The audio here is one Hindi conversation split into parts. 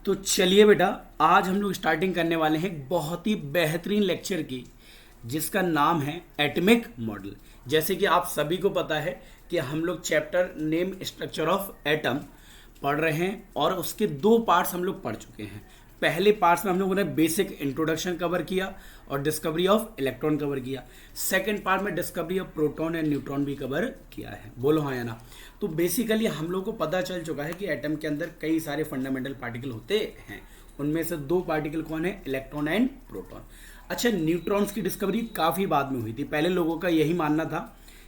तो चलिए बेटा, आज हम लोग स्टार्टिंग करने वाले हैं एक बहुत ही बेहतरीन लेक्चर की, जिसका नाम है एटॉमिक मॉडल। जैसे कि आप सभी को पता है कि हम लोग chapter name structure of atom पढ़ रहे हैं और उसके दो पार्ट्स हम लोग पढ़ चुके हैं। पहले पार्ट्स में हम लोगों ने बेसिक इंट्रोडक्शन कवर किया और डिस्कवरी ऑफ इलेक्ट्रॉन कवर किया। सेकंड पार्ट में discovery of proton and neutron भी कवर किया है। बोलो हाँ या ना। तो बेसिकली हम लोग को पता चल चुका है कि एटम के अंदर कई सारे फंडामेंटल पार्टिकल होते हैं। उनमें से दो पार्टिकल कौन है? Electron and proton. अच्छा, न्यूट्रॉन्स की डिस्कवरी काफ़ी बाद में हुई थी। पहले लोगों का यही मानना था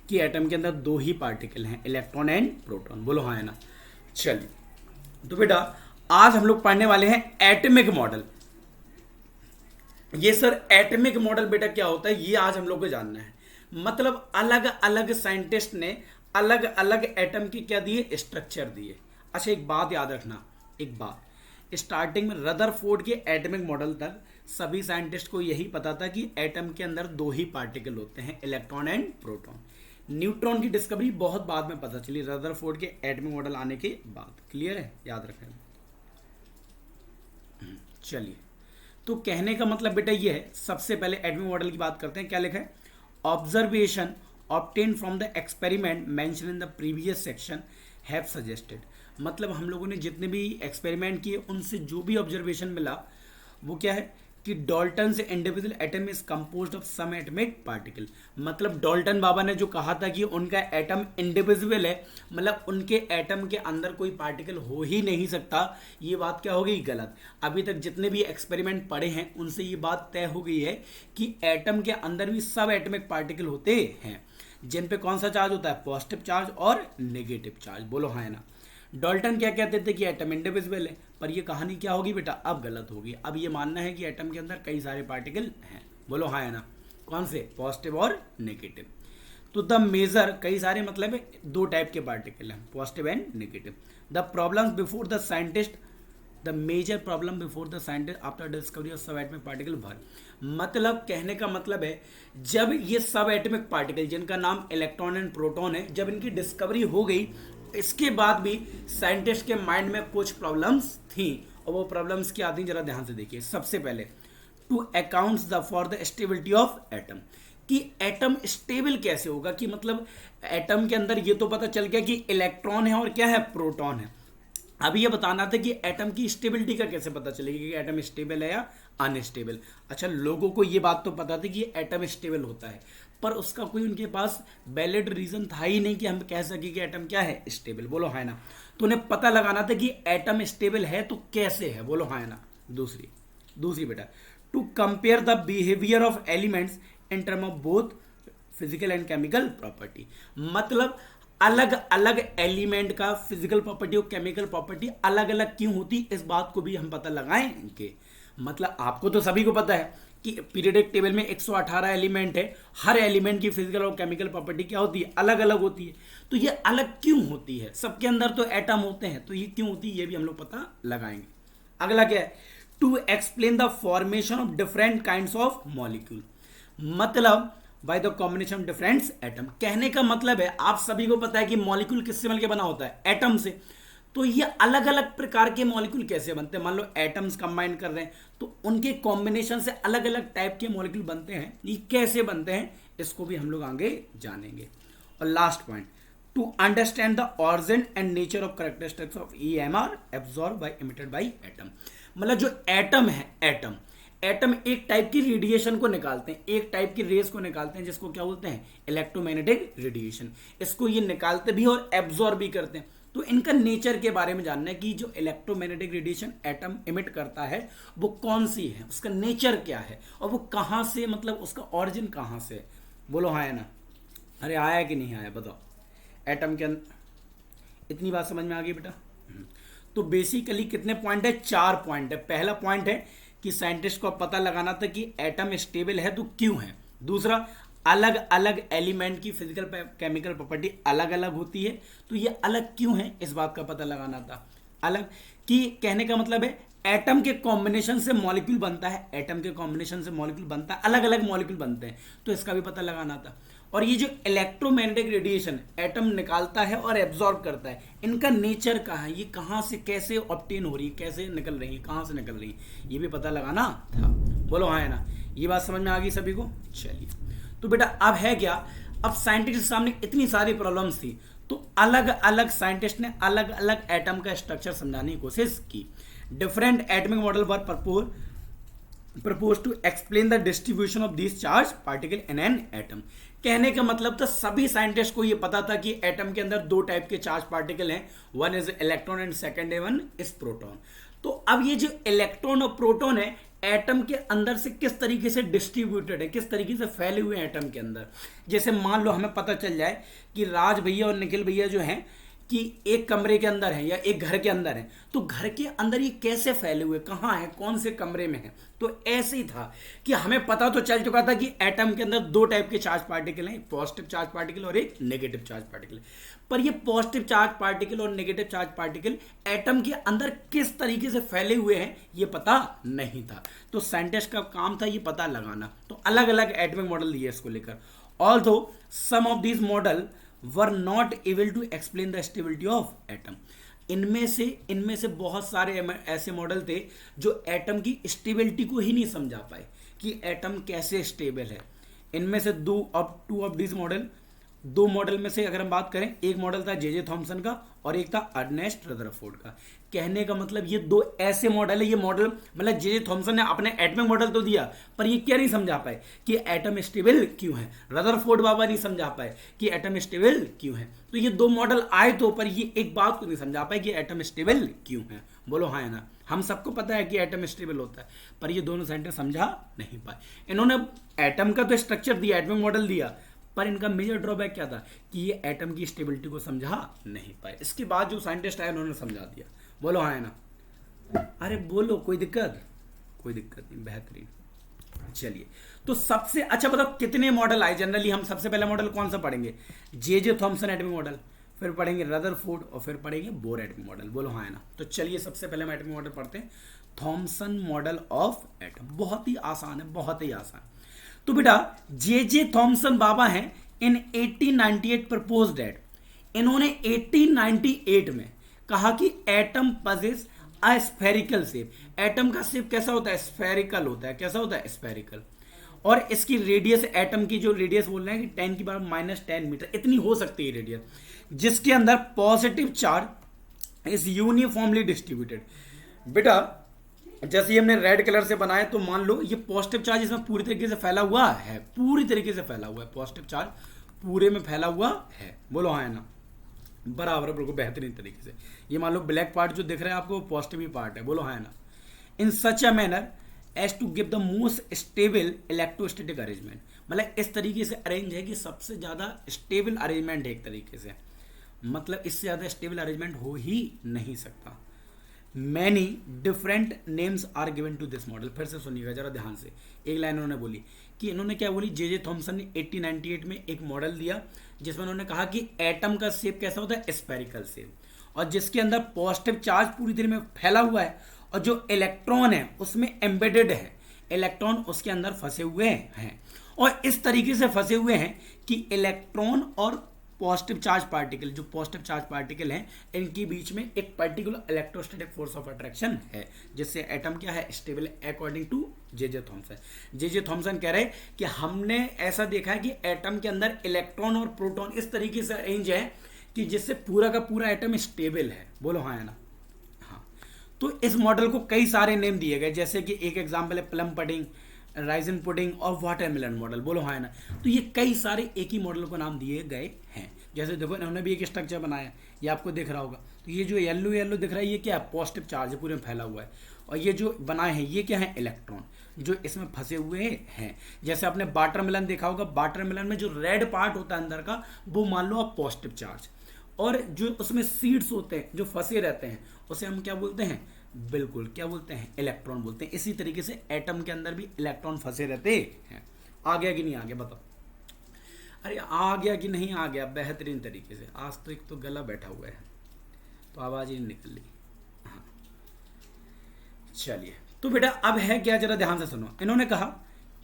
कि एटम के अंदर दो ही पार्टिकल हैं, इलेक्ट्रॉन एंड प्रोटॉन। बोलो हाँ या ना। चलिए, तो बेटा आज हम लोग पढ़ने वाले हैं एटॉमिक मॉडल। ये सर एटॉमिक मॉडल बेटा क्या होता है, ये आज हम लोग को जानना है। मतलब अलग अलग साइंटिस्ट ने अलग अलग एटम के क्या दिए? स्ट्रक्चर दिए। अच्छा, एक बात याद रखना, एक बात, स्टार्टिंग में रदरफोर्ड के एटॉमिक मॉडल तक सभी साइंटिस्ट को यही पता था कि एटम के अंदर दो ही पार्टिकल होते हैं, इलेक्ट्रॉन एंड प्रोटॉन। न्यूट्रॉन की डिस्कवरी बहुत बाद में पता चली, रदरफोर्ड के एटॉमिक मॉडल आने के बाद। क्लियर है? याद रखें। चलिए, तो कहने का मतलब बेटा ये है, सबसे पहले एटॉमिक मॉडल की बात करते हैं। क्या लिखा है? Observation obtained from the experiment mentioned in the previous section have suggested। मतलब हम लोगों ने जितने भी एक्सपेरिमेंट किए उनसे जो भी ऑब्जर्वेशन मिला वो क्या है कि डाल्टन से individual atom is composed of some atomic particle. मतलब डाल्टन बाबा ने जो कहा था कि उनका एटम इंडिविजुअल है, मतलब उनके एटम के अंदर कोई पार्टिकल हो ही नहीं सकता, ये बात क्या हो गई? गलत। अभी तक जितने भी एक्सपेरिमेंट पढ़े हैं उनसे ये बात तय हो गई है कि एटम के अंदर भी सब एटॉमिक पार्टिकल होते हैं, जिन पे कौन सा चार्ज होता है? पॉजिटिव चार्ज और नेगेटिव चार्ज। बोलो हाँ ना। डाल्टन क्या कहते थे कि एटम इंडिविजुअल है, पर ये कहानी क्या होगी बेटा? अब गलत होगी। अब ये मानना है कि एटम के अंदर कई सारे पार्टिकल हैं। बोलो हाँ ना। कौन से? पॉजिटिव और नेगेटिव। तो द मेजर, कई सारे मतलब है, दो टाइप के पार्टिकल हैं, positive and negative. The problems before the scientist, the major problem before the scientist after discovery of subatomic particle were. मतलब कहने का मतलब है, जब ये सब एटमिक पार्टिकल जिनका नाम इलेक्ट्रॉन एंड प्रोटॉन है, जब इनकी डिस्कवरी हो गई, इसके बाद भी साइंटिस्ट के माइंड में कुछ प्रॉब्लम्स थी। और वो प्रॉब्लम्स क्या आती हैं, जरा ध्यान से देखिए। सबसे पहले, to accounts the for the stability of atom, कि एटम स्टेबल कैसे होगा। कि मतलब एटम के अंदर ये तो पता चल गया कि इलेक्ट्रॉन है और क्या है? प्रोटॉन है। अब ये बताना था कि एटम की स्टेबिलिटी का कैसे पता चलेगी कि एटम स्टेबल है या अनस्टेबल। अच्छा, लोगों को ये बात तो पता थी कि एटम स्टेबल होता है, पर उसका कोई उनके पास वैलिड रीजन था ही नहीं कि हम कह सके कि एटम क्या है? स्टेबल। बोलो हाँ ना। तो उन्हें पता लगाना था कि एटम स्टेबल है तो कैसे है। बोलो हाँ ना। दूसरी बेटा, to compare the behaviour of elements in term of both physical and chemical property. मतलब अलग अलग एलिमेंट का फिजिकल प्रॉपर्टी और केमिकल प्रॉपर्टी अलग अलग क्यों होती, इस बात को भी हम पता लगाएंगे। मतलब आपको तो सभी को पता है कि पीरियोडिक टेबल में 118 एलिमेंट है, हर एलिमेंट की फिजिकल और केमिकल प्रॉपर्टी क्या होती है? अलग अलग होती है। तो ये अलग क्यों होती है? सबके अंदर तो एटम होते हैं, तो ये क्यों होती है ये भी हम लोग पता लगाएंगे। अगला क्या है? To explain the formation of different kinds of molecule. मतलब by the combination of different atom. कहने का मतलब है, आप सभी को पता है कि मॉलिक्यूल किससे मिलकर बना होता है? एटम से। तो ये अलग अलग प्रकार के मॉलिक्यूल कैसे बनते हैं? मान लो एटम्स कंबाइन कर रहे हैं तो उनके कॉम्बिनेशन से अलग अलग टाइप के मॉलिक्यूल बनते हैं। ये कैसे बनते हैं इसको भी हम लोग आगे जानेंगे। और last point, to understand the origin and nature of characteristics of EMR absorb by emitted by atom. मतलब जो एटम है, एटम एक टाइप की रेडिएशन को निकालते हैं, एक टाइप की रेस को निकालते हैं, जिसको क्या बोलते हैं? Electromagnetic radiation. इसको ये निकालते भी और एब्जॉर्ब भी करते हैं। तो इनका नेचर के बारे में जानना है कि जो इलेक्ट्रोमैग्नेटिक रेडिएशन एटम इमिट करता है वो कौन सी है, उसका नेचर क्या है और वो कहाँ से, मतलब उसका ऑरिजिन कहाँ से है। बोलो हाँ या ना। अरे आया कि नहीं आया बताओ। एटम के अंदर इतनी बात समझ में आ गई बेटा? तो बेसिकली कितने पॉइंट है? 4 पॉइंट है। पहला पॉइंट है कि साइंटिस्ट को पता लगाना था कि एटम स्टेबल है तो क्यों है। दूसरा, अलग अलग एलिमेंट की फिजिकल केमिकल प्रॉपर्टी अलग अलग होती है, तो ये अलग क्यों है इस बात का पता लगाना था। अलग कि कहने का मतलब है एटम के कॉम्बिनेशन से मॉलिक्यूल बनता है, एटम के कॉम्बिनेशन से मॉलिक्यूल बनता है, अलग अलग मॉलिक्यूल बनते हैं, तो इसका भी पता लगाना था। और ये जो इलेक्ट्रोमैग्नेटिक रेडिएशन एटम निकालता है और एब्जॉर्ब करता है, इनका नेचर क्या है, ये कहाँ से कैसे ऑब्टेन हो रही है, कैसे निकल रही है, कहाँ से निकल रही है, ये भी पता लगाना था। बोलो हाँ है ना, ये बात समझ में आ गई सभी को। चलिए तो बेटा अब है क्या, अब साइंटिस्ट के सामने इतनी सारी प्रॉब्लम्स थी, तो अलग अलग साइंटिस्ट ने अलग अलग एटम का स्ट्रक्चर समझाने की कोशिश की। Different atomic model were propose to explain the distribution of this charge particle in an atom. कहने का मतलब था सभी साइंटिस्ट को यह पता था कि एटम के अंदर दो टाइप के चार्ज पार्टिकल हैं, one is electron and second one is proton. तो अब ये जो इलेक्ट्रॉन और प्रोटॉन है एटम के अंदर से किस तरीके से डिस्ट्रीब्यूटेड है, किस तरीके से फैले हुए हैं एटम के अंदर। जैसे मान लो हमें पता चल जाए कि राज भैया और निखिल भैया जो हैं कि एक कमरे के अंदर है या एक घर के अंदर है, तो घर के अंदर ये कैसे फैले हुए, कहाँ है, कौन से कमरे में है। तो ऐसे ही था कि हमें पता तो चल चुका था कि एटम के अंदर दो टाइप के चार्ज पार्टिकल हैं, पॉजिटिव चार्ज पार्टिकल और एक नेगेटिव चार्ज पार्टिकल। पर ये पॉजिटिव चार्ज पार्टिकल और नेगेटिव चार्ज पार्टिकल एटम के अंदर किस तरीके से फैले हुए हैं ये पता नहीं था। तो साइंटिस्ट का काम था ये पता लगाना। तो अलग अलग एटमिक मॉडल दिए इसको लेकर। Although some of these model were not able to explain the stability of atom. इनमें से बहुत सारे ऐसे मॉडल थे जो एटम की स्टेबिलिटी को ही नहीं समझा पाए कि एटम कैसे स्टेबल है। इनमें से टू ऑफ दिस मॉडल, दो मॉडल में से अगर हम बात करें, एक मॉडल था जे थॉमसन का और एक था अर्नेस्ट रदरफोर्ड का। कहने का मतलब ये दो ऐसे मॉडल है, ये मॉडल मतलब जे थॉमसन ने अपने एटमिक मॉडल तो दिया पर ये क्या नहीं समझा पाए कि एटम स्टेबल क्यों है, रदरफोर्ड बाबा नहीं समझा पाए कि एटम स्टेबल क्यों है। तो ये दो मॉडल आए तो, पर ये एक बात को नहीं समझा पाए कि एटम स्टेबल क्यों है। बोलो हाँ है ना, हम सबको पता है कि एटम स्टेबल होता है, पर ये दोनों साइंटिस्ट समझा नहीं पाए। इन्होंने एटम का तो स्ट्रक्चर दिया, एटमिक मॉडल दिया, पर इनका मेजर ड्रॉबैक क्या था कि ये एटम की स्टेबिलिटी को समझा नहीं पाए। इसके बाद जो साइंटिस्ट आए उन्होंने समझा दिया। बोलो हाँ है ना, अरे बोलो, कोई दिक्कत नहीं, बेहतरीन। चलिए तो सबसे अच्छा बताओ कितने मॉडल आए। जनरली हम सबसे पहला मॉडल कौन सा पढ़ेंगे, जे थॉमसन एटमिक मॉडल, फिर पढ़ेंगे रदरफोर्ड और फिर पढ़ेंगे बोर एटमिक मॉडल। बोलो हाँ है ना। तो चलिए सबसे पहले हम एटमिक मॉडल पढ़ते हैं, थॉमसन मॉडल ऑफ एटम। बहुत ही आसान है, बहुत ही आसान। तो बेटा जे थॉमसन बाबा हैं, इन 1898 प्रपोज डेट, इन्होंने 1898 में कहा कि atom possess a spherical shape. Atom का शेप कैसा होता है, स्फेरिकल होता है। कैसा होता है, स्फेरिकल। और इसकी रेडियस, एटम की जो रेडियस बोल रहे हैं कि 10 की पावर -10 मीटर इतनी हो सकती है रेडियस, जिसके अंदर positive charge is uniformly distributed. बेटा जैसे ये हमने रेड कलर से बनाया, तो मान लो ये पॉजिटिव चार्ज इसमें पूरी तरीके से फैला हुआ है, पूरी तरीके से फैला हुआ है, पॉजिटिव चार्ज पूरे में फैला हुआ है। बोलो हाँ है ना, बराबर बिल्कुल बेहतरीन तरीके से। ये मान लो ब्लैक पार्ट जो दिख रहा है आपको, पॉजिटिव ही पार्ट है। बोलो हाँ है ना। In such a manner as to give the most stable electrostatic arrangement, मतलब इस तरीके से अरेंज है कि सबसे ज्यादा स्टेबल अरेंजमेंट है एक तरीके से, मतलब इससे ज्यादा स्टेबल अरेंजमेंट हो ही नहीं सकता। Many different names are given to this model. फिर से सुनिएगा जरा ध्यान से, एक लाइन उन्होंने बोली कि इन्होंने क्या बोली, जे थॉमसन ने 1898 में एक मॉडल दिया जिसमें उन्होंने कहा कि एटम का शेप कैसा होता है, स्फेरिकल शेप, और जिसके अंदर पॉजिटिव चार्ज पूरी तरह में फैला हुआ है और जो इलेक्ट्रॉन है उसमें एम्बेडेड है, इलेक्ट्रॉन उसके अंदर फंसे हुए हैं, और इस तरीके से फंसे हुए हैं कि इलेक्ट्रॉन और पॉजिटिव चार्ज पार्टिकल, जो पॉजिटिव चार्ज पार्टिकल हैं, इनके बीच में एक particular electrostatic force of attraction है, जिससे एटम क्या है, स्टेबल है, according to J Thomson. J Thomson कह रहे हैं कि हमने ऐसा देखा है कि एटम के अंदर इलेक्ट्रॉन और प्रोटॉन इस तरीके से अरेंज है कि जिससे पूरा का पूरा एटम स्टेबल है। बोलो हाँ है ना। हाँ, तो इस मॉडल को कई सारे नेम दिए गए, जैसे कि एक एग्जाम्पल है प्लम पुडिंग, राइजन पुडिंग और वाटरमेलन मॉडल। बोलो हाँ है ना। तो ये कई सारे एक ही मॉडल को नाम दिए गए हैं। जैसे देखो इन्होंने भी एक स्ट्रक्चर बनाया, ये आपको दिख रहा होगा। तो ये जो येलो येलो दिख रहा है ये क्या है, पॉजिटिव चार्ज है, पूरे में फैला हुआ है, और ये जो बनाए हैं ये क्या है, इलेक्ट्रॉन जो इसमें फंसे हुए हैं। जैसे आपने वाटरमेलन देखा होगा, वाटरमेलन में जो रेड पार्ट होता है अंदर का, वो मान लो आप पॉजिटिव चार्ज, और जो उसमें सीड्स होते हैं जो फंसे रहते हैं उसे हम क्या बोलते हैं, बिल्कुल क्या बोलते हैं, इलेक्ट्रॉन बोलते हैं। इसी तरीके से एटम के अंदर भी इलेक्ट्रॉन फंसे रहते हैं। आ गया कि नहीं आ गया बताओ, अरे आ गया कि नहीं आ गया, बेहतरीन तरीके से। आज तो एक तो गला बैठा हुआ है तो आवाज ही नहीं निकल रही। हाँ चलिए, तो बेटा अब है क्या, जरा ध्यान से सुनो। इन्होंने कहा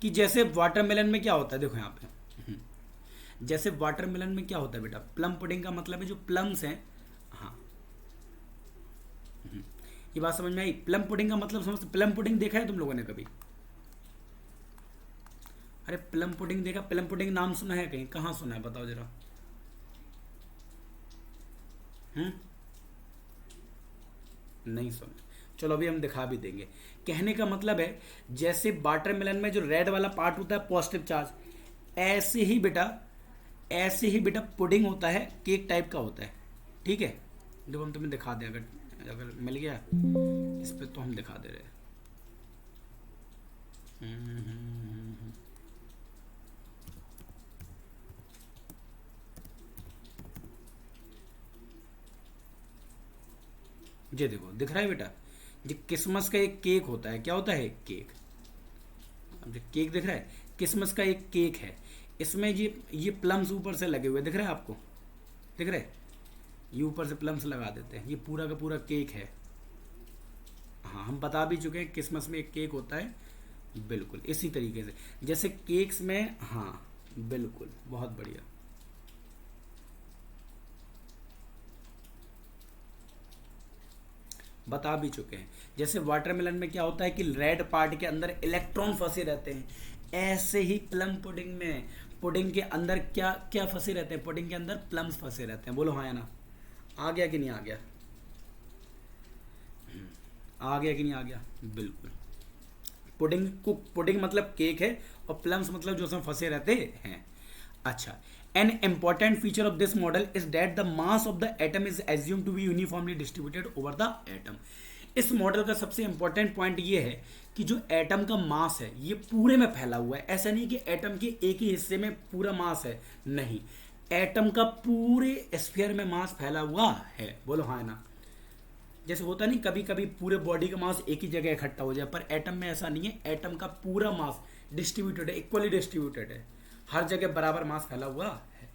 कि जैसे वाटरमेलन में क्या होता है, देखो यहाँ पे जैसे वाटरमेलन में क्या होता है बेटा, प्लम पुडिंग का मतलब है जो प्लम्स हैं। हाँ, ये बात समझ में आई। प्लम पुडिंग का मतलब समझते, प्लम पुडिंग देखा है तुम लोगों ने कभी? अरे प्लम पुडिंग देखा, प्लम पुडिंग नाम सुना है कहीं, कहाँ सुना है बताओ जरा। हम्म, नहीं सुना। चलो अभी हम दिखा भी देंगे। कहने का मतलब है जैसे वाटरमेलन में जो रेड वाला पार्ट होता है पॉजिटिव चार्ज, ऐसे ही बेटा, ऐसे ही बेटा पुडिंग होता है, केक टाइप का होता है। ठीक है, जब हम तुम्हें दिखा दें, अगर अगर मिल गया इस पे तो हम दिखा दे रहे हैं। ये देखो दिख रहा है बेटा, ये किसमस का एक केक होता है। क्या होता है? केक। अब जो केक दिख रहा है, किसमस का एक केक है, इसमें ये प्लम्स ऊपर से लगे हुए दिख रहा है आपको, दिख रहा है? ये ऊपर से प्लम्स लगा देते हैं, ये पूरा का पूरा केक है। हाँ, हम बता भी चुके हैं क्रिसमस में एक केक होता है, बिल्कुल इसी तरीके से जैसे केक्स में। हाँ बिल्कुल, बहुत बढ़िया। बता भी चुके हैं। जैसे वाटरमेलन में क्या होता है कि रेड पार्ट के अंदर इलेक्ट्रॉन फंसे रहते हैं, ऐसे ही प्लम पुडिंग में, पुडिंग के अंदर क्या क्या फंसे रहते हैं? पुडिंग के अंदर प्लम्स फंसे रहते हैं। बोलो हाँ या ना? आ गया कि नहीं आ गया? आ गया कि नहीं आ गया? बिल्कुल। पुडिंग को, पुडिंग मतलब केक है, और प्लम्स मतलब जो उसमें फंसे रहते हैं। अच्छा, an important feature of this model is that the mass of the atom is assume to be uniformly distributed over the atom. इस मॉडल का सबसे इंपॉर्टेंट पॉइंट ये है कि जो एटम का मास है ये पूरे में फैला हुआ है। ऐसा नहीं कि एटम के एक ही हिस्से में पूरा मास है, नहीं, एटम का पूरे स्फीयर में मास फैला हुआ है। बोलो हाँ ना? जैसे होता नहीं कभी कभी पूरे बॉडी का मास एक ही जगह इकट्ठा हो जाए, पर एटम में ऐसा नहीं है। एटम का पूरा मास डिस्ट्रीब्यूटेड है, इक्वली डिस्ट्रीब्यूटेड है, हर जगह बराबर मास फैला हुआ है।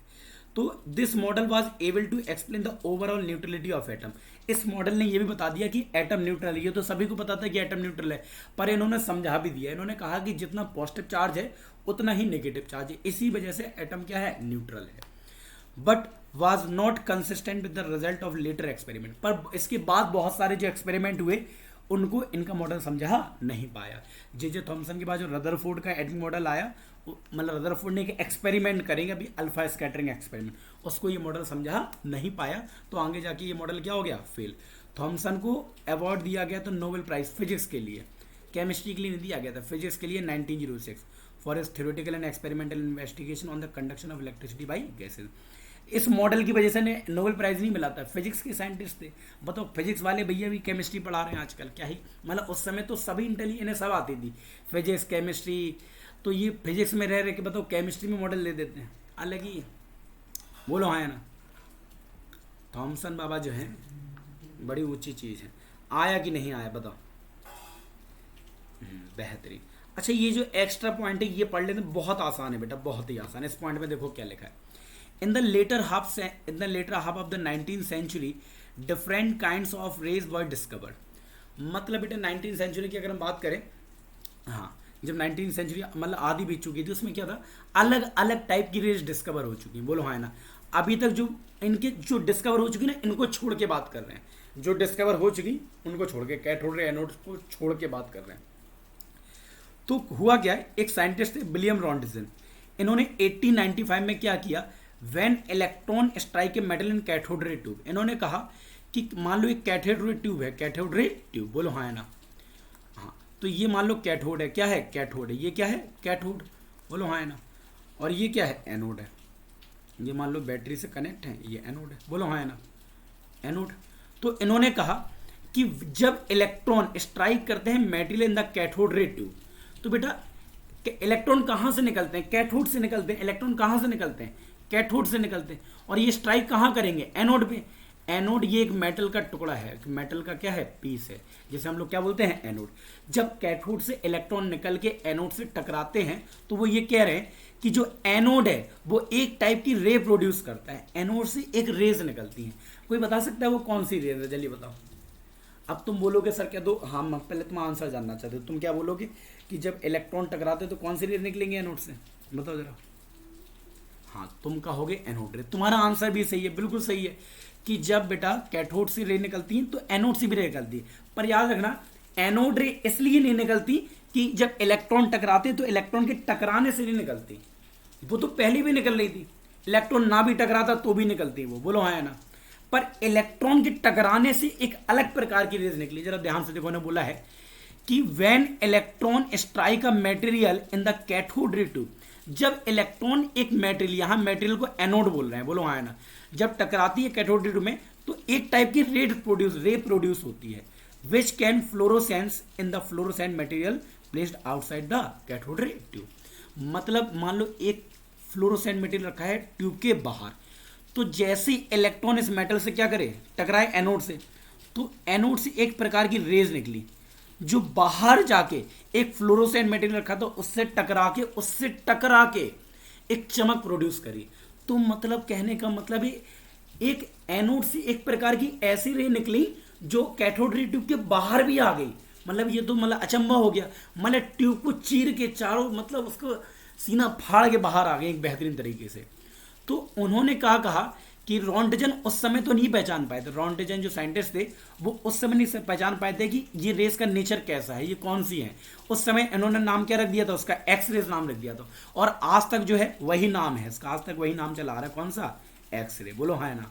तो this model was able to explain the overall neutrality of atom. इस मॉडल ने यह भी बता दिया कि एटम न्यूट्रल है। ये तो सभी को पता था कि एटम न्यूट्रल है, पर इन्होंने समझा भी दिया। इन्होंने कहा कि जितना पॉजिटिव चार्ज है उतना ही नेगेटिव चार्ज है, इसी वजह से एटम क्या है? न्यूट्रल है। But was not consistent with the result of later experiment. पर इसके बाद बहुत सारे जो एक्सपेरिमेंट हुए उनको इनका मॉडल समझा नहीं पाया। जे थॉमसन के बाद जो रदरफोर्ड का एटमिक मॉडल आया, मतलब रदरफोर्ड ने एक एक्सपेरिमेंट करेंगे अभी, अल्फा स्कैटरिंग एक्सपेरिमेंट, उसको ये मॉडल समझा नहीं पाया, तो आगे जाके ये मॉडल क्या हो गया? फेल। थॉमसन को अवार्ड दिया गया तो नोबेल प्राइज फिजिक्स के लिए, केमिस्ट्री के लिए नहीं दिया गया था, फिजिक्स के लिए 1906 for his theoretical and experimental investigation on the conduction of electricity by gases. इस मॉडल की वजह से ने नोबेल प्राइज नहीं मिला था। फिजिक्स के साइंटिस्ट थे, बताओ, फिजिक्स वाले भैया भी केमिस्ट्री पढ़ा रहे हैं आजकल, क्या ही मतलब। उस समय तो सभी इन्हें सब आती थी, फिजिक्स केमिस्ट्री। तो ये फिजिक्स में रह रहे कि बताओ केमिस्ट्री में मॉडल ले देते हैं, अलग ही। बोलो हाँ ना? थॉमसन बाबा जो है बड़ी ऊंची चीज़ है। आया कि नहीं आया बताओ? बेहतरीन। अच्छा, ये जो एक्स्ट्रा पॉइंट है ये पढ़ लेते, बहुत आसान है बेटा, बहुत ही आसान है। इस पॉइंट में देखो क्या लिखा है। In the later half of the 19th century, different kinds of rays were discovered. मतलब बेटा 19th सेंचुरी की अगर हम बात करें, हाँ, जब 19th सेंचुरी मतलब आधी बीत चुकी थी, उसमें क्या था? अलग अलग टाइप की रेज डिस्कवर हो चुकी हैं। बोलो हाँ ना? अभी तक जो इनके जो डिस्कवर हो चुकी ना, इनको छोड़ के बात कर रहे हैं। जो डिस्कवर हो चुकी उनको छोड़ के, कैथोड रे एनोड को छोड़ के बात कर रहे हैं। तो हुआ क्या है, एक साइंटिस्ट थे विलियम रॉन्टिसन, इन्होंने 1895 में क्या किया, when electron strike a metal in cathode ray tube. इन्होंने कहा कि मान लो एक कैथोड रे ट्यूब है, कैथोड रे ट्यूब, बोलो हाँ ना? हाँ, तो ये मान लो कैथोड है, क्या है? कैथोड है। ये क्या है? कैथोड, बोलो हाँ ना? और ये क्या है? एनोड है। ये मान लो बैटरी से कनेक्ट है, ये एनोड है, बोलो हाँ ना? एनोड। तो इन्होंने कहा कि जब इलेक्ट्रॉन स्ट्राइक करते हैं metal in the cathode ray tube, तो बेटा इलेक्ट्रॉन कहाँ से निकलते हैं? कैथोड से निकलते हैं। इलेक्ट्रॉन कहाँ से निकलते हैं? कैथोड से निकलते हैं। और ये स्ट्राइक कहाँ करेंगे? एनोड पे। एनोड ये एक मेटल का टुकड़ा है, मेटल का क्या है? पीस है, जिसे हम लोग क्या बोलते हैं? एनोड। जब कैथोड से इलेक्ट्रॉन निकल के एनोड से टकराते हैं, तो वो ये कह रहे हैं कि जो एनोड है वो एक टाइप की रे प्रोड्यूस करता है, एनोड से एक रेज निकलती है। कोई बता सकता है वो कौन सी रेज है? जल्दी बताओ। अब तुम बोलोगे सर क्या, दो, हाँ, पहले तुम आंसर जानना चाहते हो, तुम क्या बोलोगे कि जब इलेक्ट्रॉन टकराते तो कौन सी रेज निकलेंगे एनोड से? बताओ जरा। हाँ, तुम कहोगे एनोड रे। तुम्हारा आंसर भी सही है, बिल्कुल सही है कि जब बेटा कैथोड से रे निकलती है तो एनोड से भी रे निकलती है। पर याद रखना, एनोड रे इसलिए नहीं निकलती कि जब इलेक्ट्रॉन टकराते तो इलेक्ट्रॉन के टकराने से नहीं निकलती, वो तो पहले भी निकल रही थी, इलेक्ट्रॉन ना भी टकराता तो भी निकलती वो, बोलो हाँ या ना। पर इलेक्ट्रॉन के टकराने से एक अलग प्रकार की रेज निकली। जरा ध्यान से देखो, ने बोला है कि when electron strike a material in the cathode ray tube, जब इलेक्ट्रॉन एक मेटेरियल, यहां मेटेरियल को एनोड बोल रहे हैं, बोलो हाँ ना, जब टकराती है कैथोड रे ट्यूब में तो एक टाइप की रे प्रोड्यूस होती है which can fluorescence in the fluorescent material placed outside the cathode ray tube. मतलब मान लो एक फ्लोरोसेंट मटेरियल रखा है ट्यूब के बाहर, तो जैसे ही इलेक्ट्रॉन इस मेटल से क्या करे, टकराए एनोड से, तो एनोड से एक प्रकार की रेज निकली जो बाहर जाके एक फ्लोरोसेंट मटेरियल रखा था उससे टकरा के एक चमक प्रोड्यूस करी। तो मतलब कहने का मतलब है एक एनोड से एक प्रकार की ऐसी रे निकली जो कैथोड रे ट्यूब के बाहर भी आ गई। मतलब ये तो मतलब अचंभा हो गया, मतलब ट्यूब को चीर के चारों, मतलब उसको सीना फाड़ के बाहर आ गए एक बेहतरीन तरीके से। तो उन्होंने कहा कि रॉन्टजन उस समय तो नहीं पहचान पाए थे, रॉन्टजन जो साइंटिस्ट थे वो उस समय नहीं पहचान पाए थे कि ये रेस का नेचर कैसा है, ये कौन सी है। उस समय इन्होंने नाम क्या रख दिया था, उसका एक्स रेस नाम रख दिया था, और आज तक जो है वही नाम है इसका, आज तक वही नाम चला आ रहा है, कौन सा, एक्स रे। बोलो हाँ ना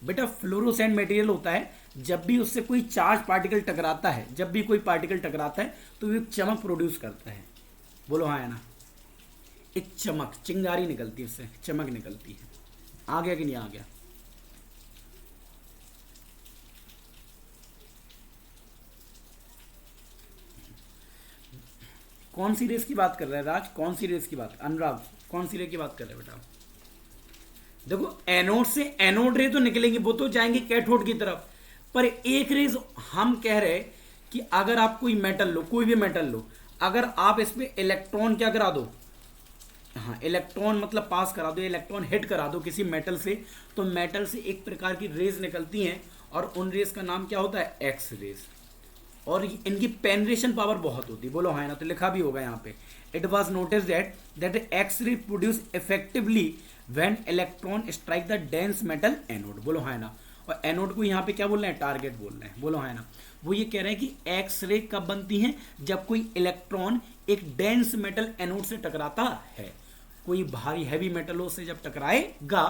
बेटा। फ्लोरोसेंट मटेरियल होता है, जब भी उससे कोई चार्ज पार्टिकल टकराता है, जब भी कोई पार्टिकल टकराता है तो वो एक चमक प्रोड्यूस करता है। बोलो हाँ ना, एक चमक, चिंगारी निकलती है उससे, चमक निकलती है। आ गया कि नहीं आ गया? कौन सी रेस की बात कर रहा है राज, कौन सी रेस की बात, अनुराग कौन सी रे की बात कर रहे हैं बेटा? देखो एनोड से एनोड रे तो निकलेंगे, वो तो जाएंगे कैथोड की तरफ, पर एक रेज हम कह रहे कि अगर आप कोई मेटल लो, कोई भी मेटल लो, अगर आप इसमें इलेक्ट्रॉन क्या करा दो, हाँ इलेक्ट्रॉन मतलब पास करा दो, इलेक्ट्रॉन हिट करा दो किसी मेटल से, तो मेटल से एक प्रकार की रेज निकलती हैं और उन रेज का नाम क्या होता है, एक्स रेज। और इनकी पेनिट्रेशन पावर बहुत होती है, बोलो हाँ ना, तो लिखा भी होगा यहाँ पे, it was notice that X ray produce effectively when electron strike the dense metal anode. बोलो हाँ ना, और एनोड को यहाँ पे क्या बोल रहे हैं, टारगेट बोल रहे हैं। बोलो हाँ ना, वो ये कह रहे हैं कि एक्स रे कब बनती हैं, जब कोई इलेक्ट्रॉन एक डेंस मेटल एनोड से टकराता है, कोई भारी हैवी मेटलों से जब टकराएगा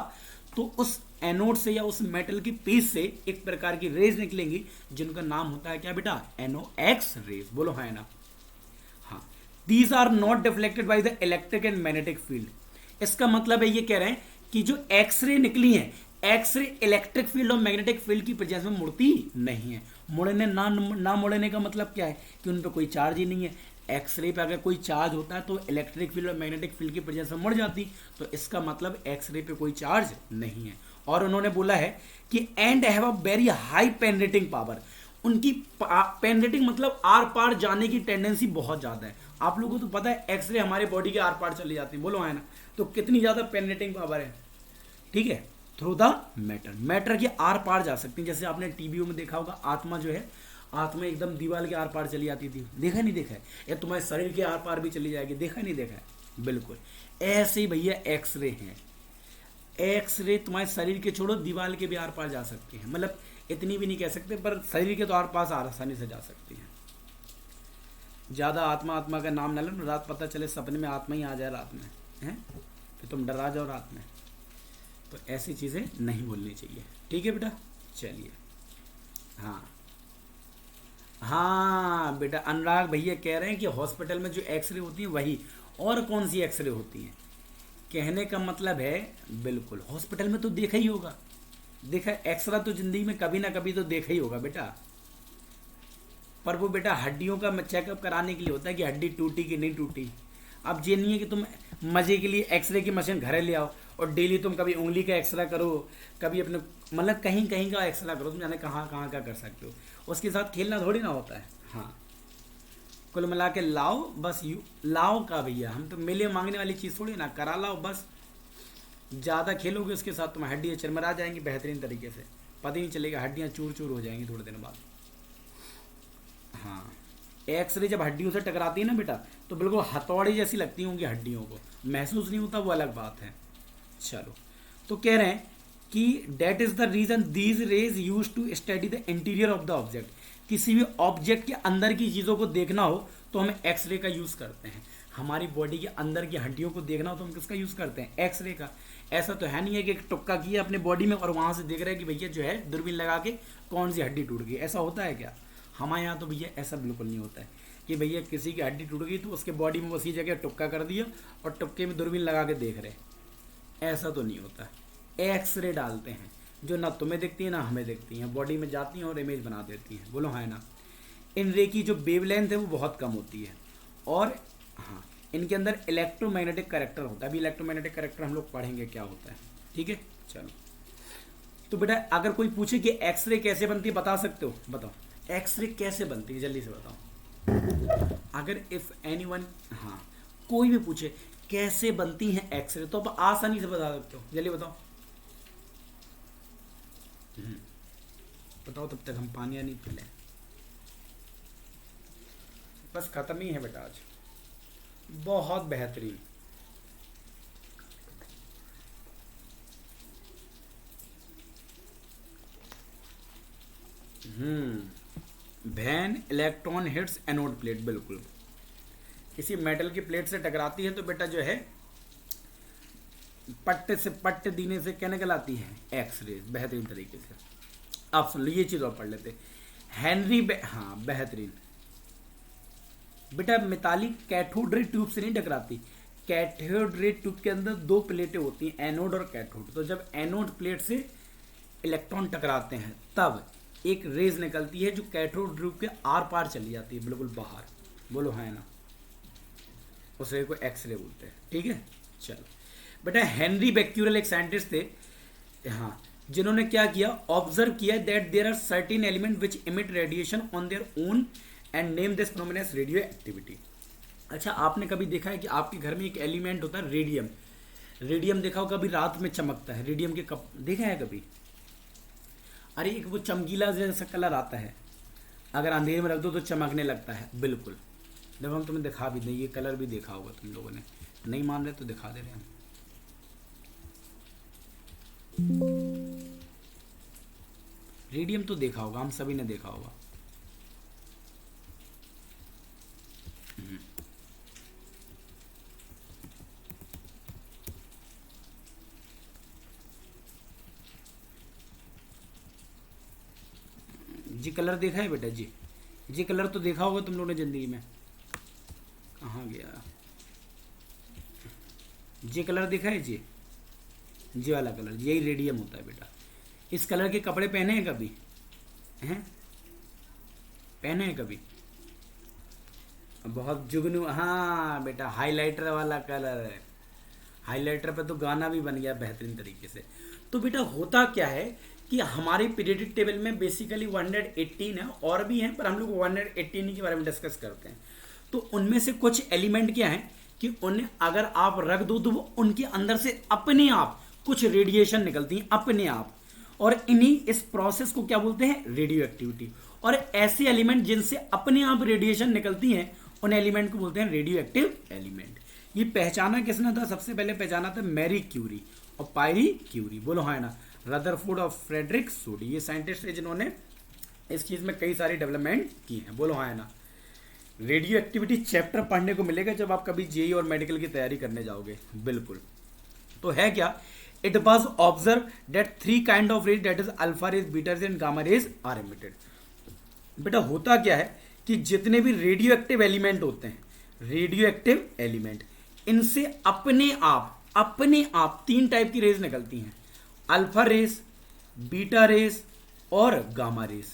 तो उस एनोड से या उस मेटल की पीस से एक प्रकार की रेज निकलेंगी जिनका नाम होता है क्या बेटा, NOx रेज। बोलो हाँ ना। हाँ, these are not deflected by the electric and magnetic field. इसका मतलब है ये कह रहे हैं कि जो एक्सरे निकली है, एक्सरे इलेक्ट्रिक फील्ड और मैग्नेटिक फील्ड की प्रेजेंस में मुड़ती नहीं है। मुड़ने ना मुड़ने का मतलब क्या है कि उन पर कोई चार्ज ही नहीं है। एक्सरे पे अगर कोई चार्ज होता है तो इलेक्ट्रिक फील्ड और मैग्नेटिक फील्ड की प्रेजेंस में मुड़ जाती, तो इसका मतलब एक्सरे पे कोई चार्ज नहीं है। और उन्होंने बोला है कि and have a very high penetrating power, उनकी पेनिट्रेटिंग मतलब आर पार जाने की टेंडेंसी बहुत ज्यादा है। आप लोगों को तो पता है एक्सरे हमारे बॉडी के आर पार चली जाती है, बोलो है ना, तो कितनी ज्यादा पेनिट्रेटिंग पावर है, ठीक है, थ्रू द मैटर की आर पार जा सकती है। जैसे आपने टीवी में देखा होगा, आत्मा जो है, आत्मा एकदम दीवार के आर पार चली जाती थी, देखा नहीं देखा है, या तुम्हारे शरीर के आर पार भी चली जाएगी, देखा नहीं देखा है, बिल्कुल ऐसे ही भैया एक्सरे हैं। एक्सरे तुम्हारे शरीर के छोड़ो, दीवार के भी आर पार जा सकती है, मतलब इतनी भी नहीं कह सकते, पर शरीर के तो आर पास आसानी से जा सकती है। ज्यादा आत्मा का नाम न लो, रात पता चले सपने में आत्मा ही आ जाए रात में, है फिर तुम डरा जाओ रात में, तो ऐसी चीजें नहीं बोलनी चाहिए, ठीक है बेटा। चलिए, हाँ बेटा, अनुराग भैया कह रहे हैं कि हॉस्पिटल में जो एक्सरे होती है वही, और कौन सी एक्सरे होती हैं, कहने का मतलब है बिल्कुल हॉस्पिटल में तो देखा ही होगा, देखा एक्सरा तो जिंदगी में कभी ना कभी तो देखा ही होगा बेटा, पर वो बेटा हड्डियों का चेकअप कराने के लिए होता है कि हड्डी टूटी कि नहीं टूटी। अब ये नहीं है कि तुम मजे के लिए एक्सरे की मशीन घर ले आओ और डेली तुम कभी उंगली का एक्सरा करो, कभी अपने मतलब कहीं कहीं का एक्सरा करो, तुम जाने कहाँ कहाँ का कर सकते हो, उसके साथ खेलना थोड़ी ना होता है। हाँ, कुल मिला के लाओ बस, यू लाओ का भैया, हम तो मिले मांगने वाली चीज़ थोड़ी ना, करा लाओ बस। ज़्यादा खेलोगे उसके साथ तुम्हें हड्डियाँ चरमरा जाएंगी बेहतरीन तरीके से, पता ही नहीं चलेगा, हड्डियाँ चूर चूर हो जाएंगी थोड़े दिन बाद। हाँ एक्सरे जब हड्डियों से टकराती है ना बेटा, तो बिल्कुल हथौड़े जैसी लगती होंगी हड्डियों को, महसूस नहीं होता, वो अलग बात है। चलो, तो कह रहे हैं कि that is the reason these rays use to study the interior of the object. किसी भी ऑब्जेक्ट के अंदर की चीज़ों को देखना हो तो हम एक्सरे का यूज़ करते हैं। हमारी बॉडी के अंदर की हड्डियों को देखना हो तो हम किसका यूज़ करते हैं? एक्सरे का। ऐसा तो है नहीं है कि एक टुक्का किया अपने बॉडी में और वहाँ से देख रहे हैं कि भैया जो है दूरबीन लगा के कौन सी हड्डी टूट गई। ऐसा होता है क्या? हमारे यहाँ तो भैया ऐसा बिल्कुल नहीं होता है कि भैया किसी की हड्डी टूट गई तो उसके बॉडी में उसी जगह टुक्का कर दिया और टुक्के में दूरबीन लगा के देख रहे। ऐसा तो नहीं होता। एक्सरे डालते हैं जो ना तुम्हें दिखती है ना हमें दिखती हैं, बॉडी में जाती हैं और इमेज बना देती हैं। बोलो है ना। इन रे की जो वेवलेंथ है वो बहुत कम होती है और हाँ, इनके अंदर इलेक्ट्रोमैग्नेटिक कैरेक्टर होता है। अभी इलेक्ट्रोमैग्नेटिक कैरेक्टर हम लोग पढ़ेंगे क्या होता है, ठीक है। चलो, तो बेटा अगर कोई पूछे कि एक्सरे कैसे बनती है, बता सकते हो? बताओ एक्सरे कैसे बनती है, जल्दी से बताओ। अगर इफ एनीवन, हाँ, कोई भी पूछे कैसे बनती है एक्सरे तो आप आसानी से बता सकते हो। जल्दी बताओ। बताओ, तब तक हम पानी नहीं पी लें। बस खत्म ही है बेटा आज। बहुत बेहतरीन। When electron hits anode plate, बिल्कुल किसी मेटल की प्लेट से टकराती है तो बेटा जो है पट्टे से पट्टे दीने से क्या निकल आती है? एक्सरे। बेहतरीन तरीके से आप सुन लो, ये चीज और पढ़ लेते। हाँ बेहतरीन बेटा। मिताली कैथोड रे ट्यूब से नहीं टकराती। कैथोड रे ट्यूब के अंदर दो प्लेटें होती हैं, एनोड और कैथोड। तो जब एनोड प्लेट से इलेक्ट्रॉन टकराते हैं तब एक रेज निकलती है जो कैथोड ट्यूब के आर पार चली जाती है, बिल्कुल बाहर। बोलो है ना। उस रे को एक्सरे बोलते हैं, ठीक है। चलो बेटा, हेनरी बेक्यूरेल एक साइंटिस्ट थे, हाँ, जिन्होंने क्या किया? ऑब्जर्व किया that there are certain element which emit radiation on their own and name this phenomena as radioactivity. अच्छा, आपने कभी देखा है कि आपके घर में एक एलिमेंट होता है रेडियम। रेडियम देखा हो कभी? रात में चमकता है। रेडियम के कप देखा है कभी? अरे एक वो चमकीला जैसा कलर आता है, अगर अंधेरे में रख दो तो चमकने लगता है, बिल्कुल। जब हम तुम्हें दिखा भी दें, ये कलर भी देखा होगा तुम लोगों ने, नहीं मान रहे तो दिखा दे रहे हैं हम। रेडियम तो देखा होगा, हम सभी ने देखा होगा। जी कलर देखा है बेटा? जी कलर तो देखा होगा तुम लोगों ने जिंदगी में। कहाँ गया? जी कलर देखा है? जी वाला कलर, यही रेडियम होता है बेटा। इस कलर के कपड़े पहने हैं कभी? हैं? पहने हैं कभी? बहुत जुगनू। हाँ बेटा, हाइलाइटर वाला कलर है। हाइलाइटर पे तो गाना भी बन गया बेहतरीन तरीके से। तो बेटा होता क्या है कि हमारे पीरियडिक टेबल में बेसिकली 118 है, और भी हैं, पर हम लोग 118 के बारे में डिस्कस करते हैं। तो उनमें से कुछ एलिमेंट क्या हैं कि उन्हें अगर आप रख दो तो वो उनके अंदर से अपने आप कुछ रेडिएशन निकलती है अपने आप, और इन्हीं इस प्रोसेस को क्या बोलते हैं? Radio activity. और ऐसे एलिमेंट जिनसे अपने आप रेडिएशन निकलती हैं उन एलिमेंट को बोलते हैं रेडियो एक्टिव एलिमेंट। ये पहचाना किसने था? सबसे पहले पहचाना था मैरी क्यूरी और पायरी क्यूरी। बोलो हाँ ना। रदरफोर्ड और फ्रेडरिक सोडी, ये साइंटिस्ट है जिन्होंने इस चीज में कई सारी डेवलपमेंट की है। बोलो हाँ ना। रेडियो एक्टिविटी चैप्टर पढ़ने को मिलेगा जब आप कभी जेई और मेडिकल की तैयारी करने जाओगे, बिल्कुल। तो है क्या? It was observe that 3 kind of rays, that is alpha rays, beta rays and gamma rays are emitted. बेटा होता क्या है कि जितने भी रेडियो एक्टिव एलिमेंट होते हैं, रेडियो एक्टिव एलिमेंट, इनसे अपने आप 3 टाइप की रेज निकलती हैं, अल्फा रेज, बीटा रेज और गामा रेज।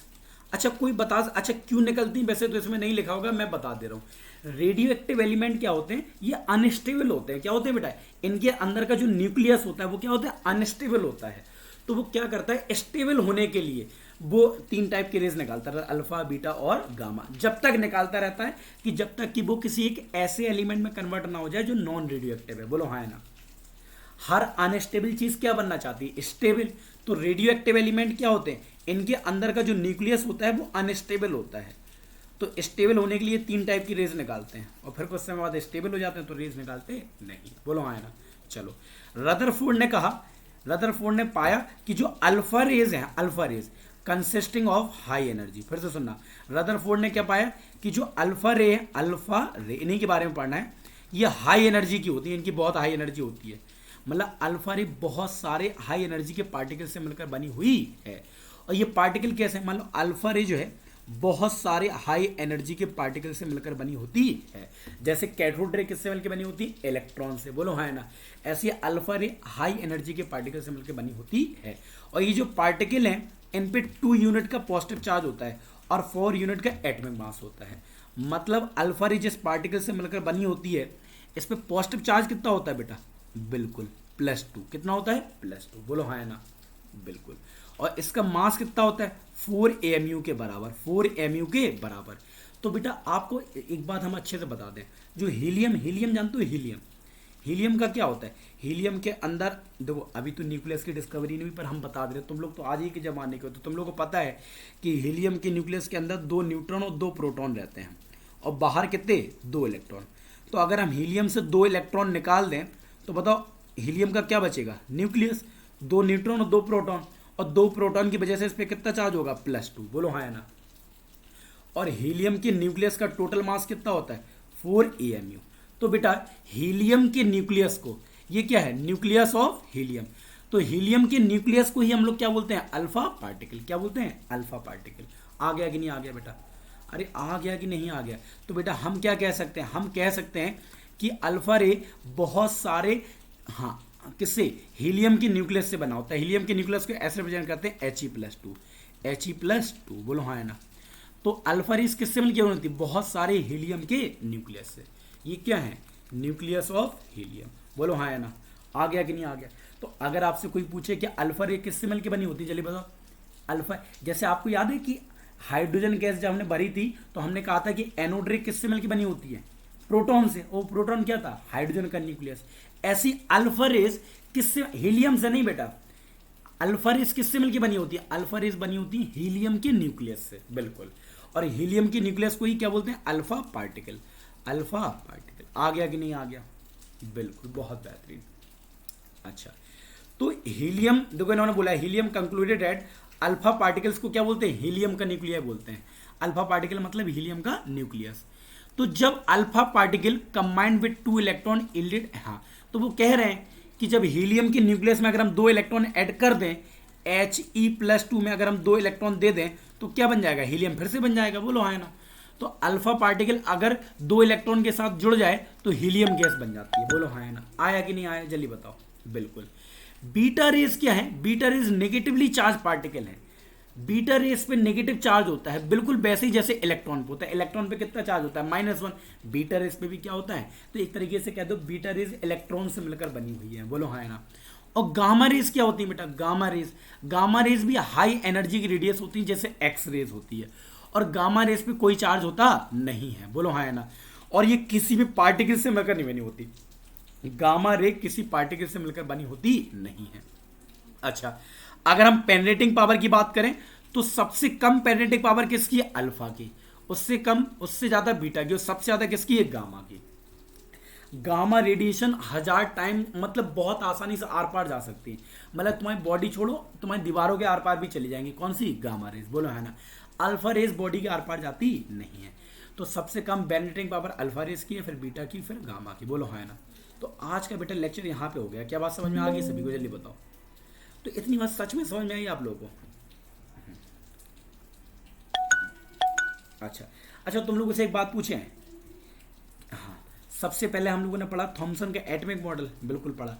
अच्छा कोई बता, अच्छा क्यों निकलती हैं? वैसे तो इसमें नहीं लिखा होगा, मैं बता दे रहा हूं। रेडियो एक्टिव एलिमेंट क्या होते हैं? ये अनस्टेबल होते हैं। क्या होते हैं बेटा? इनके अंदर का जो न्यूक्लियस होता है वो क्या होता है? अनस्टेबल होता है। तो वो क्या करता है? स्टेबल होने के लिए वो 3 टाइप की रेज निकालता रहता है, अल्फा, बीटा और गामा। जब तक निकालता रहता है कि जब तक कि वो किसी एक ऐसे एलिमेंट में कन्वर्ट ना हो जाए जो नॉन रेडियो एक्टिव है। बोलो हाँ ना। हर अनस्टेबल चीज क्या बनना चाहती है? स्टेबल। तो रेडियो एक्टिव एलिमेंट क्या होते हैं? इनके अंदर का जो न्यूक्लियस होता है वो अनस्टेबल होता है। तो स्टेबल होने के लिए 3 टाइप की रेज निकालते हैं और फिर कुछ समय बाद स्टेबल हो जाते हैं तो रेज निकालते नहीं। बोलो हाँ है ना। चलो, रदरफोर्ड ने पाया कि जो अल्फा रेज हैं, alpha rays consisting of high energy, फिर से सुनना, रदरफोर्ड ने क्या पाया कि जो अल्फा रे है, अल्फा रे, इन्हीं के बारे में पढ़ना है, ये हाई एनर्जी की होती है, इनकी बहुत हाई एनर्जी होती है। मतलब अल्फा रे बहुत सारे हाई एनर्जी के पार्टिकल से मिलकर बनी हुई है। और ये पार्टिकल कैसे है, मान लो अल्फा रे जो है बहुत सारे हाई एनर्जी के पार्टिकल से मिलकर बनी होती है। जैसे कैथोड रे किससे मिलकर बनी होती है, इलेक्ट्रॉन से। बोलो हाँ है ना। ऐसी अल्फा रे हाई एनर्जी के पार्टिकल से मिलकर बनी होती है। और ये जो पार्टिकल हैं इन पे 2 यूनिट का पॉजिटिव चार्ज होता है और 4 यूनिट का एटॉमिक मास होता है। मतलब अल्फा रे जिस पार्टिकल से मिलकर बनी होती है इस पे पॉजिटिव चार्ज कितना होता है बेटा, बिल्कुल +2। कितना होता है, +2। बोलो हाँ है ना, बिल्कुल। और इसका मास कितना होता है, 4 AMU के बराबर, 4 AMU के बराबर। तो बेटा आपको एक बात हम अच्छे से बता दें, जो हीलियम जानते हो, हीलियम का क्या होता है, हीलियम के अंदर देखो अभी तो न्यूक्लियस की डिस्कवरी नहीं हुई पर हम बता दे रहे, तुम लोग तो आज ही के ज़माने के हो तो तुम लोग को पता है कि हीलियम के न्यूक्लियस के अंदर 2 न्यूट्रॉन और 2 प्रोटॉन रहते हैं और बाहर कितने, 2 इलेक्ट्रॉन। तो अगर हम हीलियम से 2 इलेक्ट्रॉन निकाल दें तो बताओ हीलियम का क्या बचेगा, न्यूक्लियस, 2 न्यूट्रॉन और 2 प्रोटॉन, और 2 प्रोटॉन की वजह से इस पर कितना चार्ज होगा, +2। बोलो हाँ है ना। और हीलियम के न्यूक्लियस का टोटल मास कितना होता है, 4 AMU। तो बेटा हीलियम के न्यूक्लियस को, ये क्या है, न्यूक्लियस ऑफ हीलियम, तो हीलियम के न्यूक्लियस को ही हम लोग क्या बोलते हैं, अल्फा पार्टिकल। क्या बोलते हैं, अल्फा पार्टिकल। आ गया कि नहीं आ गया बेटा, अरे आ गया कि नहीं आ गया। तो बेटा हम क्या कह सकते हैं, हम कह सकते हैं कि अल्फा रे बहुत सारे, हाँ किससे, हीलियम के न्यूक्लियस से बना होता है। हीलियम के न्यूक्लियस को ऐसे रिप्रेजेंट करते हैं He+2, He+2। बोलो हाँ है ना। तो अल्फा रेस किससे मिलकर होती है, बहुत सारे हीलियम के न्यूक्लियस से। ये क्या है, न्यूक्लियस ऑफ हीलियम। बोलो हाँ है ना। आ गया कि नहीं आ गया। तो अगर आपसे कोई पूछे कि अल्फा रे किससे मिलकर बनी होती है, चलिए बताओ। अल्फा, जैसे आपको याद है कि हाइड्रोजन गैस जब हमने भरी थी तो हमने कहा था कि एनोड रे किससे मिलकर बनी होती है, प्रोटॉन से। वो प्रोटॉन क्या था, हाइड्रोजन का न्यूक्लियस। ऐसी अल्फा रेस किससे, हीलियम से नहीं बेटा, अल्फा रेस किससे मिलकर बनी होती है, अल्फा रेस बनी होती है हीलियम के न्यूक्लियस से, बिल्कुल। और हीलियम के न्यूक्लियस को ही क्या बोलते हैं, अल्फा पार्टिकल, अल्फा पार्टिकल। आ गया कि नहीं आ गया, बिल्कुल, बहुत बेहतरीन। अच्छा, तो हीलियम, देखो इन्होंने बोला helium concluded at alpha particles को क्या बोलते हैं, हीलियम का न्यूक्लियस बोलते हैं। अल्फा पार्टिकल मतलब हीलियम का न्यूक्लियस। तो जब alpha particle combined with 2 electron yielded, हाँ तो वो कह रहे हैं कि जब हीलियम के न्यूक्लियस में अगर हम 2 इलेक्ट्रॉन ऐड कर दें, He+2 में अगर हम 2 इलेक्ट्रॉन दे दें तो क्या बन जाएगा, हीलियम फिर से बन जाएगा। बोलो हाँ है ना। तो अल्फा पार्टिकल अगर 2 इलेक्ट्रॉन के साथ जुड़ जाए तो हीलियम गैस बन जाती है। बोलो हाँ है ना। आया कि नहीं आया, जल्दी बताओ। बिल्कुल। बीटा रेस क्या है, beta rays negatively charge particle है। बीटा रेस पे नेगेटिव चार्ज होता है, बिल्कुल वैसे ही जैसे इलेक्ट्रॉन पे होता है। इलेक्ट्रॉन पे कितना चार्ज होता है, -1। बीटा रेस पे भी क्या होता है, तो एक तरीके से कह दो बीटा रेस इलेक्ट्रॉन से मिलकर बनी हुई है। बोलो हाँ है ना। और गामा रेस क्या होती है बेटा, गामा रेस भी हाई एनर्जी की रेडियस होती है जैसे एक्स रेस होती है। और गामा रेस पे कोई चार्ज होता नहीं है। बोलो हाँ है ना। और ये किसी भी पार्टिकल से मिलकर नहीं बनी होती, गामा रे किसी पार्टिकल से मिलकर बनी होती नहीं है। अच्छा, अगर हम पेनिट्रेटिंग पावर की बात करें तो सबसे कम पेनिट्रेटिंग पावर किसकी है, अल्फा की। उससे कम, उससे ज्यादा बीटा की, और सबसे ज्यादा किसकी है, गामा की। गामा रेडिएशन 1000 टाइम, मतलब बहुत आसानी से आर पार जा सकती है। मतलब तुम्हारी बॉडी छोड़ो, तुम्हारी दीवारों के आर पार भी चली जाएंगी। कौन सी, गामा रेस। बोलो है ना। अल्फा रेस बॉडी के आर पार जाती नहीं है। तो सबसे कम पेनिट्रेटिंग पावर अल्फा रेस की है, फिर बीटा की, फिर गामा की। बोलो है ना। तो आज का बेटा लेक्चर यहाँ पे हो गया। क्या बात समझ में आ गई सभी को, जल्दी बताओ। तो इतनी बात सच में समझ में आई आप लोगों को। अच्छा, तुम लोगों से एक बात पूछे हैं। हाँ, सबसे पहले हम लोगों ने पढ़ा थॉमसन का एटॉमिक मॉडल, बिल्कुल पढ़ा।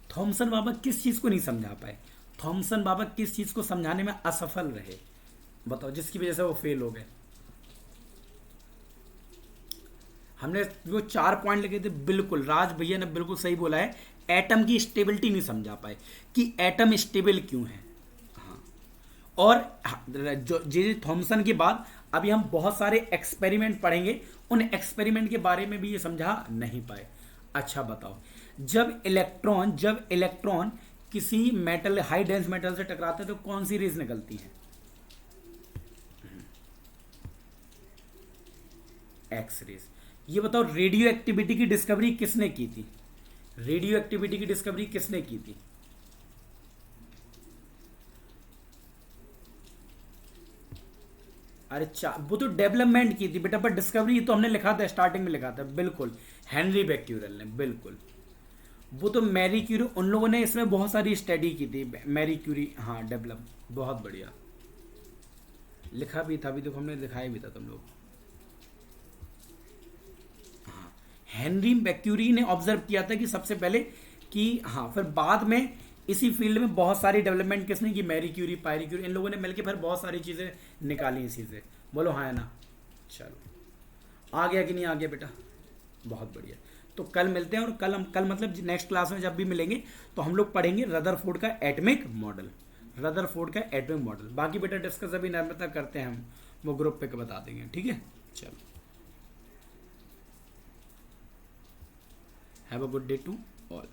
थॉमसन बाबा किस चीज को नहीं समझा पाए, थॉमसन बाबा किस चीज को समझाने में असफल रहे, बताओ, जिसकी वजह से वो फेल हो गए। हमने वो 4 पॉइंट लिखे थे, बिल्कुल राज भैया ने बिल्कुल सही बोला है। एटम की स्टेबिलिटी नहीं समझा पाए कि एटम स्टेबल क्यों है। हाँ, और जो जे थॉमसन के बाद अभी हम बहुत सारे एक्सपेरिमेंट पढ़ेंगे, उन एक्सपेरिमेंट के बारे में भी ये समझा नहीं पाए। अच्छा बताओ, जब इलेक्ट्रॉन किसी मेटल, हाई डेंस मेटल से टकराते हैं तो कौन सी रेज निकलती है, एक्स रेज। ये बताओ रेडियो एक्टिविटी की डिस्कवरी किसने की थी? रेडियो एक्टिविटी की डिस्कवरी किसने की थी? अरे वो तो डेवलपमेंट की थी बेटा, पर डिस्कवरी तो हमने लिखा था, स्टार्टिंग में लिखा था, बिल्कुल हेनरी बेक्यूरेल ने, बिल्कुल। वो तो मैरी क्यूरी, उन लोगों ने इसमें बहुत सारी स्टडी की थी, मैरी क्यूरी, हाँ डेवलप, बहुत बढ़िया लिखा भी था, अभी देखो हमने दिखाया भी था तुम लोग। हेनरी बेक्यूरी ने ऑब्जर्व किया था कि सबसे पहले कि हाँ, फिर बाद में इसी फील्ड में बहुत सारी डेवलपमेंट किसने की? मैरी क्यूरी, पायरी क्यूरी, इन लोगों ने मिलकर फिर बहुत सारी चीज़ें निकाली इसी से। बोलो हाँ है ना? चलो, आ गया कि नहीं आ गया बेटा? बहुत बढ़िया। तो कल मिलते हैं, और कल मतलब नेक्स्ट क्लास में जब भी मिलेंगे तो हम लोग पढ़ेंगे रदरफोर्ड का एटमिक मॉडल, रदरफोर्ड का एटमिक मॉडल। बाकी बेटा डिस्कस अभी नर्मदा करते हैं हम, वो ग्रुप पे बता देंगे, ठीक है? चलो, have a good day to all.